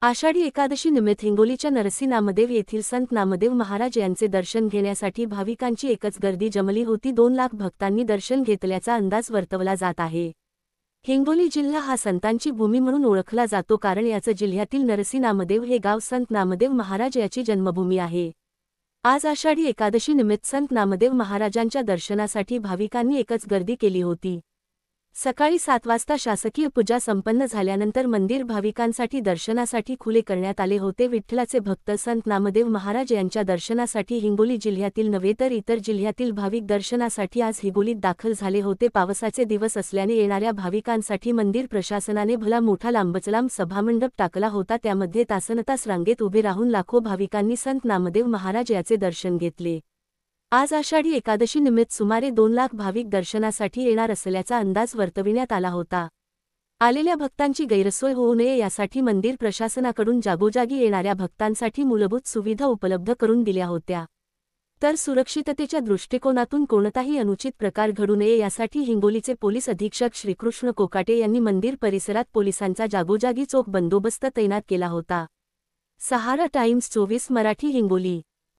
आषाढी एकादशी निमित्त हिंगोलीच्या नरसी नामदेव येथील संत नामदेव महाराज यांचे दर्शन घेण्यासाठी भाविकांची एकच गर्दी जमली होती। 2 लाख भक्तांनी दर्शन घेतल्याचा अंदाज वर्तवला जात आहे। हिंगोली जिल्हा हा संतांची भूमी म्हणून ओळखला जातो, कारण याचं जिल्ह्यातील नरसी नामदेव हे गाव संत नामदेव महाराज याची जन्मभूमी आहे। आज आषाढी एकादशी निमित्त संत नामदेव महाराजांच्या दर्शनासाठी भाविकांनी एकच गर्दी केली होती। सकाळी 7 वाजता शासकीय पूजा संपन्न झाल्यानंतर मंदिर भाविकांसाठी दर्शनासाठी खुले करण्यात आले होते। विठ्ठलाचे भक्त संत नामदेव महाराज यांच्या दर्शनासाठी हिंगोली जिल्ह्यातील नव्हे तर इतर जिल्ह्यातील भाविक दर्शनासाठी आज हिंगोलीत दाखल झाले होते। पावसाचे दिवस असल्याने येणाऱ्या भाविकांसाठी मंदिर प्रशासनाने भला मोठा लांबचलांब सभामंडप टाकला होता। त्यामध्ये तासनतास रांगेत उभे राहून लाखो भाविकांनी संत नामदेव महाराज याचे दर्शन घेतले। आज आषाढी एकादशी निमित्त सुमारे 2 लाख भाविक दर्शनासाठी येणार असल्याचा अंदाज वर्तविण्यात आला होता। आलेल्या भक्तांची गैरसोय होऊ नये यासाठी मंदिर प्रशासनाकडून जागोजागी येणाऱ्या भक्तांसाठी मूलभूत सुविधा उपलब्ध करून दिल्या होत्या। तर सुरक्षिततेच्या दृष्टिकोनातून कोणताही अनुचित प्रकार घडू नये यासाठी हिंगोलीचे पोलीस अधीक्षक श्रीकृष्ण कोकाटे यांनी मंदिर परिसरात पोलिसांचा जागोजागी चोख बंदोबस्त तैनात केला होता। सहारा टाइम्स 24 मराठी हिंगोली।